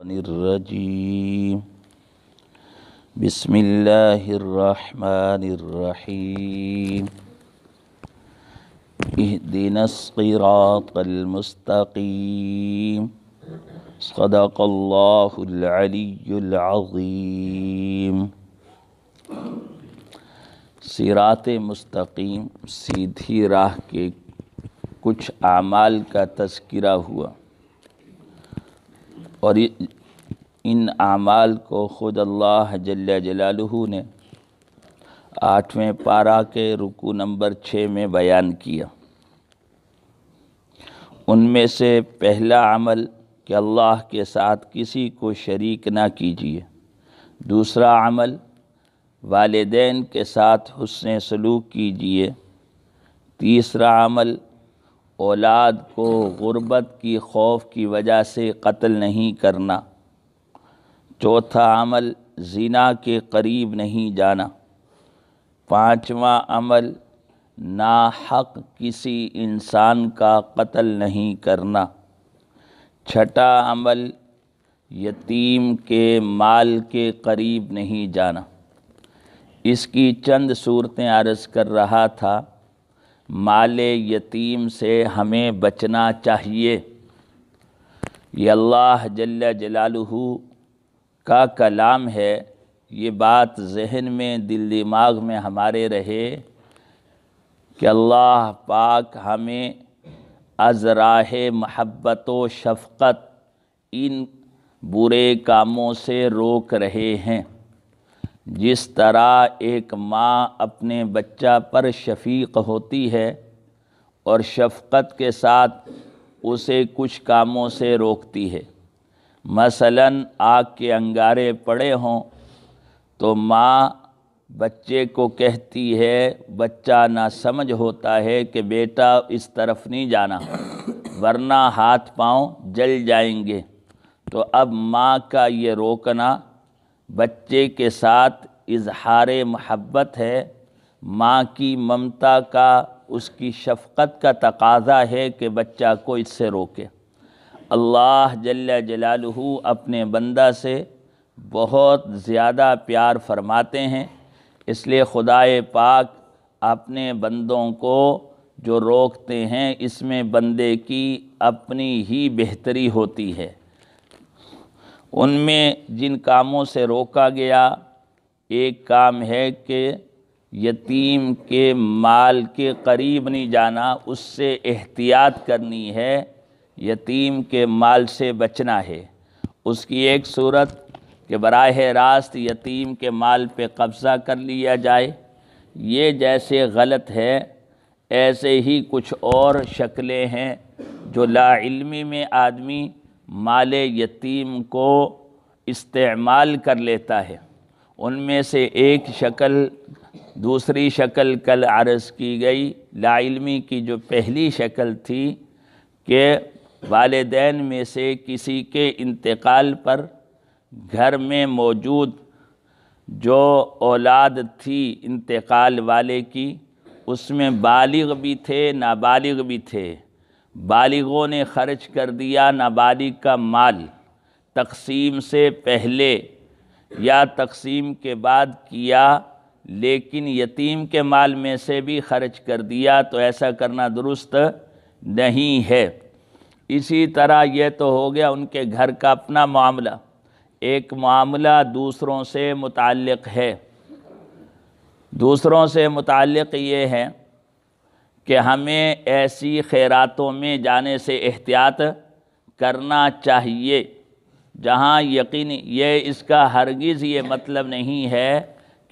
الرجيم بسم الله الرحمن الرحيم اهدنا الصراط المستقيم صدق الله العلي العظيم۔ صراط مستقیم سیدھی راہ کے کچھ اعمال کا تذکرہ ہوا، اور ان اعمال کو خود اللہ جل جلالہ نے 8ویں پارہ کے رکوع نمبر 6 میں بیان کیا۔ ان میں سے پہلا عمل کہ اللہ کے ساتھ کسی کو شریک نہ کیجیے، دوسرا عمل والدین کے ساتھ حسن سلوک کیجیے، تیسرا عمل اولاد کو غربت کی خوف کی وجہ سے قتل نہیں کرنا، چوتھا عمل زنا کے قریب نہیں جانا، پانچواں عمل ناحق کسی انسان کا قتل نہیں کرنا، چھٹا عمل یتیم کے مال کے قریب نہیں جانا۔ اس کی چند صورتیں عرض کر رہا تھا۔ مال یتیم سے ہمیں بچنا چاہیے، یہ اللہ جل جلالہ کا کلام ہے۔ یہ بات ذہن میں دل دماغ میں ہمارے رہے کہ اللہ پاک ہمیں از راہ محبت و شفقت ان برے کاموں سے روک رہے ہیں۔ جس طرح ایک ماں اپنے بچہ پر شفیق ہوتی ہے اور شفقت کے ساتھ اسے کچھ کاموں سے روکتی ہے، مثلاً آگ کے انگارے پڑے ہوں تو ماں بچے کو کہتی ہے، بچہ ناسمجھ ہوتا ہے کہ بیٹا اس طرف نہیں جانا ورنہ ہاتھ پاؤں جل جائیں گے، تو اب ماں کا یہ روکنا بچے کے ساتھ اظہار محبت ہے، ماں کی ممتا کا، اس کی شفقت کا تقاضا ہے کہ بچہ کو اس سے روکے۔ اللہ جل جلالہ اپنے بندہ سے بہت زیادہ پیار فرماتے ہیں، اس لیے خدائے پاک اپنے بندوں کو جو روکتے ہیں اس میں بندے کی اپنی ہی بہتری ہوتی ہے۔ ان میں جن کاموں سے روکا گیا، ایک کام ہے کہ یتیم کے مال کے قریب نہیں جانا، اس سے احتیاط کرنی ہے، یتیم کے مال سے بچنا ہے۔ اس کی ایک صورت کہ براہ راست یتیم کے مال پہ قبضہ کر لیا جائے، یہ جیسے غلط ہے ایسے ہی کچھ اور شکلیں ہیں جو لا علمی میں آدمی مال یتیم کو استعمال کر لیتا ہے۔ ان میں سے ایک شکل، دوسری شکل کل عرض کی گئی، لا علمی کی جو پہلی شکل تھی کہ والدین میں سے کسی کے انتقال پر گھر میں موجود جو اولاد تھی انتقال والے کی، اس میں بالغ بھی تھے نابالغ بھی تھے، بالغوں نے خرچ کر دیا نابالغ کا مال تقسیم سے پہلے یا تقسیم کے بعد کیا، لیکن یتیم کے مال میں سے بھی خرچ کر دیا، تو ایسا کرنا درست نہیں ہے۔ اسی طرح یہ تو ہو گیا ان کے گھر کا اپنا معاملہ۔ ایک معاملہ دوسروں سے متعلق ہے، دوسروں سے متعلق یہ ہے کہ ہمیں ایسی خیراتوں میں جانے سے احتیاط کرنا چاہیے جہاں یقینی، یہ اس کا ہرگز یہ مطلب نہیں ہے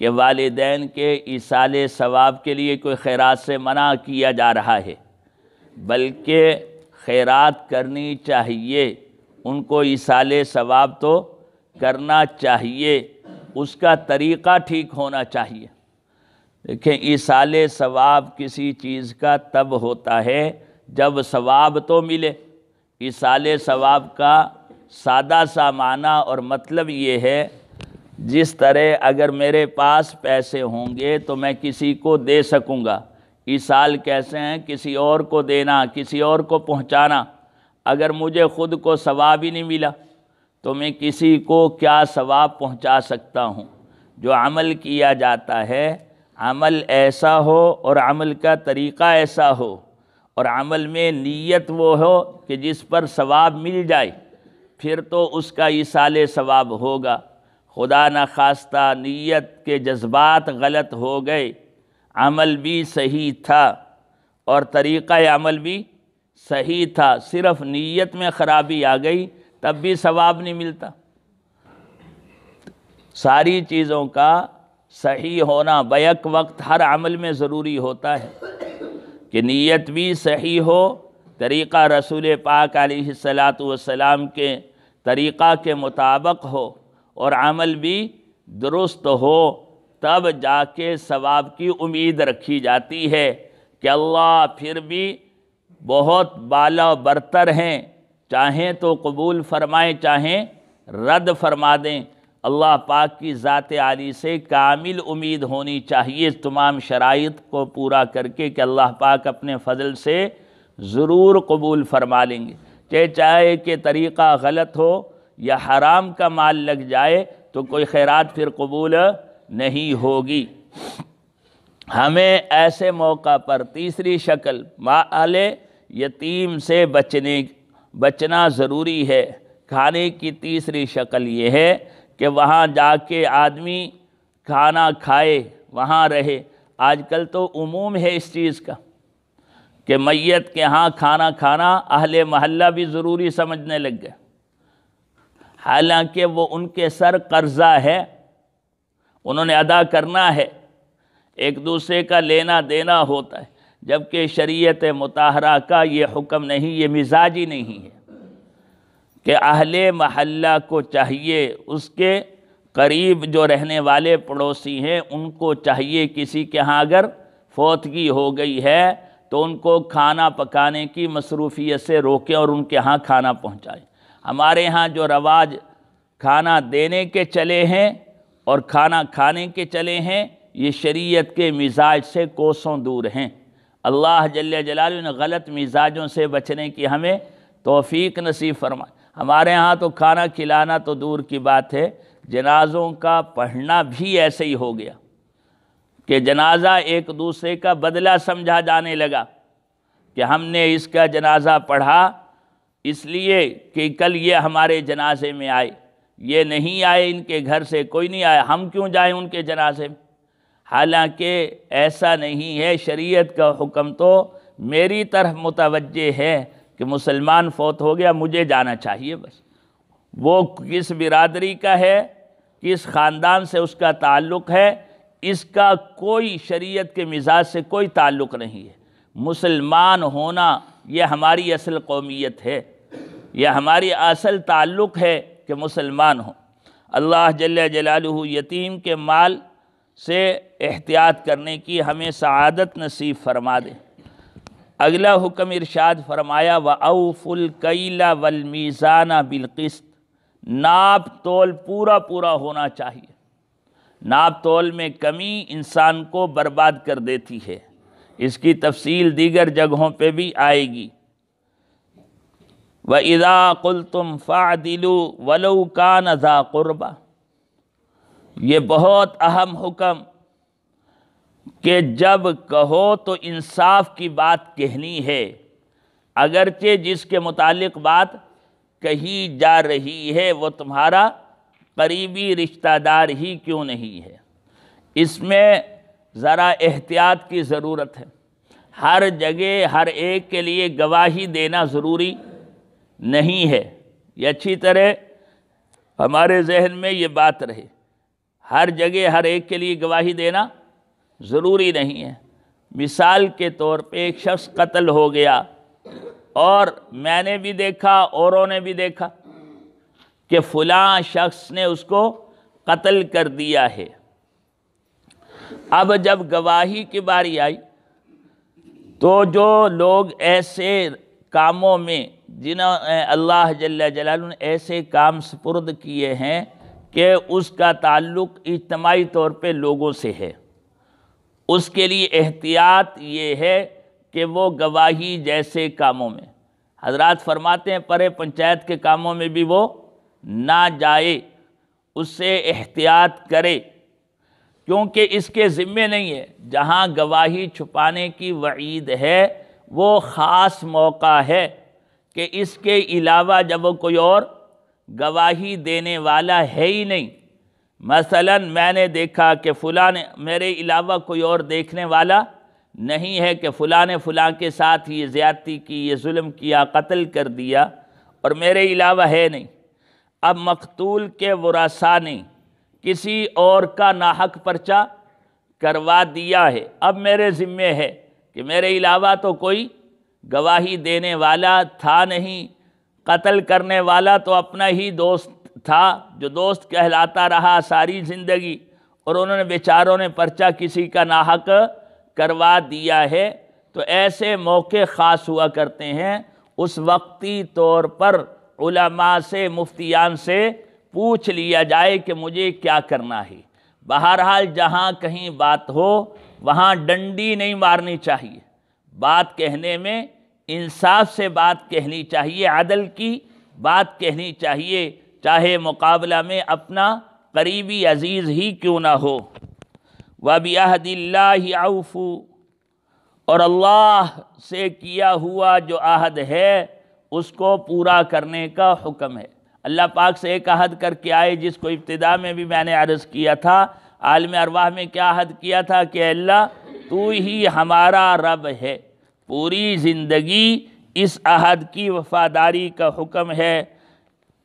کہ والدین کے ایصال ثواب کے لیے کوئی خیرات سے منع کیا جا رہا ہے، بلکہ خیرات کرنی چاہیے، ان کو ایصال ثواب تو کرنا چاہیے، اس کا طریقہ ٹھیک ہونا چاہیے۔ دیکھیں، ایصال ثواب کسی چیز کا تب ہوتا ہے جب ثواب تو ملے۔ ایصال ثواب کا سادہ سا معنی اور مطلب یہ ہے، جس طرح اگر میرے پاس پیسے ہوں گے تو میں کسی کو دے سکوں گا۔ ایصال کیسے ہیں؟ کسی اور کو دینا، کسی اور کو پہنچانا۔ اگر مجھے خود کو ثواب ہی نہیں ملا تو میں کسی کو کیا ثواب پہنچا سکتا ہوں۔ جو عمل کیا جاتا ہے، عمل ایسا ہو اور عمل کا طریقہ ایسا ہو اور عمل میں نیت وہ ہو کہ جس پر ثواب مل جائے، پھر تو اس کا ایصال ثواب ہوگا۔ خدا نخواستہ نیت کے جذبات غلط ہو گئے، عمل بھی صحیح تھا اور طریقہ عمل بھی صحیح تھا، صرف نیت میں خرابی آ گئی، تب بھی ثواب نہیں ملتا۔ ساری چیزوں کا صحیح ہونا بیک وقت ہر عمل میں ضروری ہوتا ہے کہ نیت بھی صحیح ہو، طریقہ رسول پاک علیہ السلام کے طریقہ کے مطابق ہو اور عمل بھی درست ہو، تب جا کے ثواب کی امید رکھی جاتی ہے کہ اللہ پھر بھی بہت بالا برتر ہیں، چاہیں تو قبول فرمائیں چاہیں رد فرما دیں۔ اللہ پاک کی ذات عالی سے کامل امید ہونی چاہیے تمام شرائط کو پورا کر کے کہ اللہ پاک اپنے فضل سے ضرور قبول فرما لیں گے، چاہے کہ طریقہ غلط ہو یا حرام کا مال لگ جائے تو کوئی خیرات پھر قبول نہیں ہوگی۔ ہمیں ایسے موقع پر تیسری شکل مال یتیم سے بچنا ضروری ہے۔ کھانے کی تیسری شکل یہ ہے کہ وہاں جا کے آدمی کھانا کھائے، وہاں رہے۔ آج کل تو عموم ہے اس چیز کا کہ میت کے ہاں کھانا کھانا اہل محلہ بھی ضروری سمجھنے لگ گئے، حالانکہ وہ ان کے سر قرضہ ہے، انہوں نے ادا کرنا ہے، ایک دوسرے کا لینا دینا ہوتا ہے، جبکہ شریعت مطہرہ کا یہ حکم نہیں، یہ مزاج ہی نہیں ہے کہ اہل محلہ کو چاہیے، اس کے قریب جو رہنے والے پڑوسی ہیں ان کو چاہیے کسی کے ہاں اگر فوتگی ہو گئی ہے تو ان کو کھانا پکانے کی مصروفیت سے روکیں اور ان کے ہاں کھانا پہنچائیں۔ ہمارے ہاں جو رواج کھانا دینے کے چلے ہیں اور کھانا کھانے کے چلے ہیں، یہ شریعت کے مزاج سے کوسوں دور ہیں۔ اللہ جل جلالہ نے غلط مزاجوں سے بچنے کی ہمیں توفیق نصیب فرمائے۔ ہمارے ہاں تو کھانا کھلانا تو دور کی بات ہے، جنازوں کا پڑھنا بھی ایسے ہی ہو گیا کہ جنازہ ایک دوسرے کا بدلہ سمجھا جانے لگا کہ ہم نے اس کا جنازہ پڑھا اس لیے کہ کل یہ ہمارے جنازے میں آئے، یہ نہیں آئے، ان کے گھر سے کوئی نہیں آیا، ہم کیوں جائیں ان کے جنازے میں؟ حالانکہ ایسا نہیں ہے، شریعت کا حکم تو میری طرف متوجہ ہے کہ مسلمان فوت ہو گیا مجھے جانا چاہیے، بس وہ کس برادری کا ہے، کس خاندان سے اس کا تعلق ہے، اس کا کوئی شریعت کے مزاج سے کوئی تعلق نہیں ہے۔ مسلمان ہونا یہ ہماری اصل قومیت ہے، یہ ہماری اصل تعلق ہے کہ مسلمان ہوں۔ اللہ جل جلالہ یتیم کے مال سے احتیاط کرنے کی ہمیں سعادت نصیب فرما دے۔ اگلا حکم ارشاد فرمایا وَأَوْفُوا الْكَيْلَ وَالْمِيزَانَ بِالْقِسْطِ، ناپ تول پورا ہونا چاہیے۔ ناپ تول میں کمی انسان کو برباد کر دیتی ہے، اس کی تفصیل دیگر جگہوں پہ بھی آئے گی۔ وَإِذَا قُلْتُمْ فَاعْدِلُوا وَلَوْ كَانَ ذَا قُرْبَى، یہ بہت اہم حکم کہ جب کہو تو انصاف کی بات کہنی ہے، اگرچہ جس کے متعلق بات کہی جا رہی ہے وہ تمہارا قریبی رشتہ دار ہی کیوں نہیں ہے۔ اس میں ذرا احتیاط کی ضرورت ہے۔ ہر جگہ ہر ایک کے لیے گواہی دینا ضروری نہیں ہے، یہ اچھی طرح ہمارے ذہن میں یہ بات رہے۔ ہر جگہ ہر ایک کے لیے گواہی دینا ضروری نہیں ہے۔ مثال کے طور پہ ایک شخص قتل ہو گیا اور میں نے بھی دیکھا، اوروں نے بھی دیکھا کہ فلاں شخص نے اس کو قتل کر دیا ہے۔ اب جب گواہی کی باری آئی تو جو لوگ ایسے کاموں میں جنہوں اللہ جل جلالہ نے ایسے کام سپرد کیے ہیں کہ اس کا تعلق اجتماعی طور پہ لوگوں سے ہے، اس کے لیے احتیاط یہ ہے کہ وہ گواہی جیسے کاموں میں، حضرات فرماتے ہیں پرے پنچایت کے کاموں میں بھی وہ نہ جائے، اس سے احتیاط کرے، کیونکہ اس کے ذمے نہیں ہے۔ جہاں گواہی چھپانے کی وعید ہے وہ خاص موقع ہے کہ اس کے علاوہ جب وہ کوئی اور گواہی دینے والا ہے ہی نہیں۔ مثلا میں نے دیکھا کہ فلاں نے، میرے علاوہ کوئی اور دیکھنے والا نہیں ہے کہ فلاں نے فلاں کے ساتھ یہ زیادتی کی، یہ ظلم کیا، قتل کر دیا، اور میرے علاوہ ہے نہیں۔ اب مقتول کے ورثاء نے کسی اور کا ناحق پرچہ کروا دیا ہے، اب میرے ذمے ہے کہ میرے علاوہ تو کوئی گواہی دینے والا تھا نہیں، قتل کرنے والا تو اپنا ہی دوست تھا جو دوست کہلاتا رہا ساری زندگی، اور انہوں نے بیچاروں نے پرچہ کسی کا ناحق کروا دیا ہے۔ تو ایسے موقع خاص ہوا کرتے ہیں، اس وقتی طور پر علماء سے، مفتیان سے پوچھ لیا جائے کہ مجھے کیا کرنا ہے۔ بہرحال جہاں کہیں بات ہو وہاں ڈنڈی نہیں مارنی چاہیے، بات کہنے میں انصاف سے بات کہنی چاہیے، عدل کی بات کہنی چاہیے، چاہے مقابلہ میں اپنا قریبی عزیز ہی کیوں نہ ہو۔ وَبِعَهْدِ اللَّهِ أَوْفُوا، اور اللہ سے کیا ہوا جو عہد ہے اس کو پورا کرنے کا حکم ہے۔ اللہ پاک سے ایک عہد کر کے آئے، جس کو ابتدا میں بھی میں نے عرض کیا تھا، عالم ارواح میں کیا عہد کیا تھا کہ اللہ تو ہی ہمارا رب ہے۔ پوری زندگی اس عہد کی وفاداری کا حکم ہے۔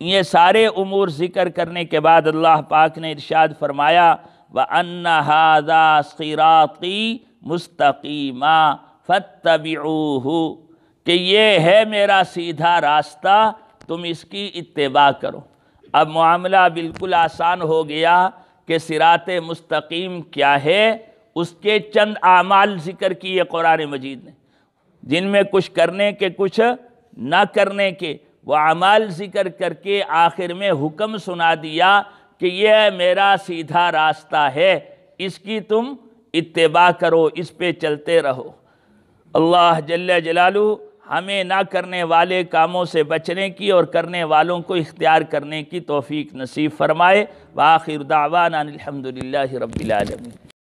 یہ سارے امور ذکر کرنے کے بعد اللہ پاک نے ارشاد فرمایا وَأَنَّ هَذَا صِرَاطِي مُسْتَقِيمًا فَاتَّبِعُوهُ، کہ یہ ہے میرا سیدھا راستہ، تم اس کی اتباع کرو۔ اب معاملہ بالکل آسان ہو گیا کہ صراط مستقیم کیا ہے۔ اس کے چند اعمال ذکر کیے قرآن مجید نے، جن میں کچھ کرنے کے کچھ نہ کرنے کے، وہ اعمال ذکر کر کے آخر میں حکم سنا دیا کہ یہ میرا سیدھا راستہ ہے، اس کی تم اتباع کرو، اس پہ چلتے رہو۔ اللہ جل جلالہ ہمیں نہ کرنے والے کاموں سے بچنے کی اور کرنے والوں کو اختیار کرنے کی توفیق نصیب فرمائے۔ وآخر دعوانا الحمدللہ رب العالمین۔